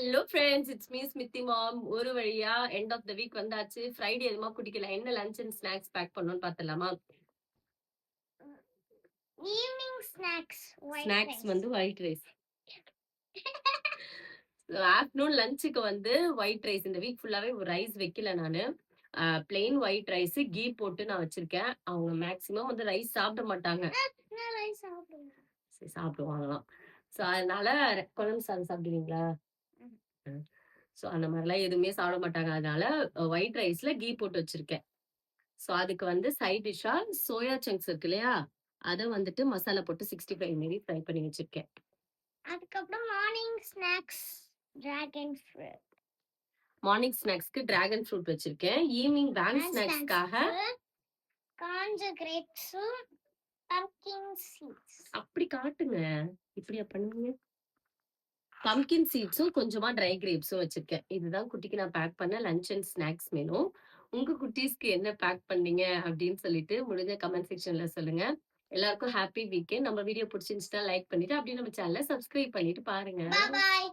Hello friends, it's me Smriti மாம். ஒரு வழியா end of the week வந்தாச்சு. ஃப்ரைடே எதுமா குடிக்கலாம். என்ன லஞ்ச் அண்ட் ஸ்நாக்ஸ் பேக் பண்ணணும்னு பார்த்தலாமா? ஈவினிங் ஸ்நாக்ஸ் ஸ்நாக்ஸ் வந்து ஒயிட் ரைஸ். ஆஃப்டர்நூன் லஞ்சுக்கு வந்து ஒயிட் ரைஸ். இந்த வீக் ஃபுல்லாவே ரைஸ் வைக்கல நானு. பிளெயின் ஒயிட் ரைஸ் கீ போட்டு நான் வச்சிருக்கேன். அவங்க மேக்சிமம் வந்து ரைஸ் சாப்பிட மாட்டாங்க. நான் ரைஸ் சாப்பிடுவேன். சரி, சாப்பிடுவாங்களாம். ஸோ அதனால குழம்பு சாதம் சாப்பிடுவீங்களா? ஸோ அந்த மாதிரிலாம் எதுவுமே சாப்பிட மாட்டாங்க. அதனால ஒயிட் ரைஸ்ல கீ போட்டு வச்சிருக்கேன். ஸோ அதுக்கு வந்து சைட் டிஷ்ஷா சோயா சங்க்ஸ் இருக்கு இல்லையா, அதை வந்துட்டு மசாலா போட்டு 65 மாரி ஃப்ரை பண்ணி வச்சிருக்கேன். அதுக்கப்புறம் morning snacks dragon fruit. Morning ஸ்நாக்ஸ்க்கு டிராகன் ஃப்ரூட் வச்சிருக்கேன். ஈவினிங் பேங்க் ஸ்நாக்ஸ்க்காக காஞ்ச கிரேப்ஸும் பம்ப்கின் சீட்ஸ். அப்படி காட்டுங்க, இப்படியா பண்ணுவீங்க? பம்ப்கின் சீட்ஸும் கொஞ்சமா ட்ரை கிரேப்ஸும் வச்சிருக்கேன். இதுதான் குட்டிக்கு நான் பேக் பண்ண லஞ்ச் அண்ட் ஸ்நாக்ஸ் மெனு. உங்க குட்டீஸ்க்கு என்ன பேக் பண்ணீங்க அப்படின்னு சொல்லிட்டு முடிஞ்ச கமெண்ட் செக்ஷன்ல சொல்லுங்க. எல்லாருக்கும் ஹாப்பி வீக்கெண்ட். நம்ம வீடியோ பிடிச்சிருந்துச்சுன்னா லைக் பண்ணிட்டு அப்படியே நம்ம சேனலை சப்ஸ்கிரைப் பண்ணிட்டு பாருங்க. பாய்.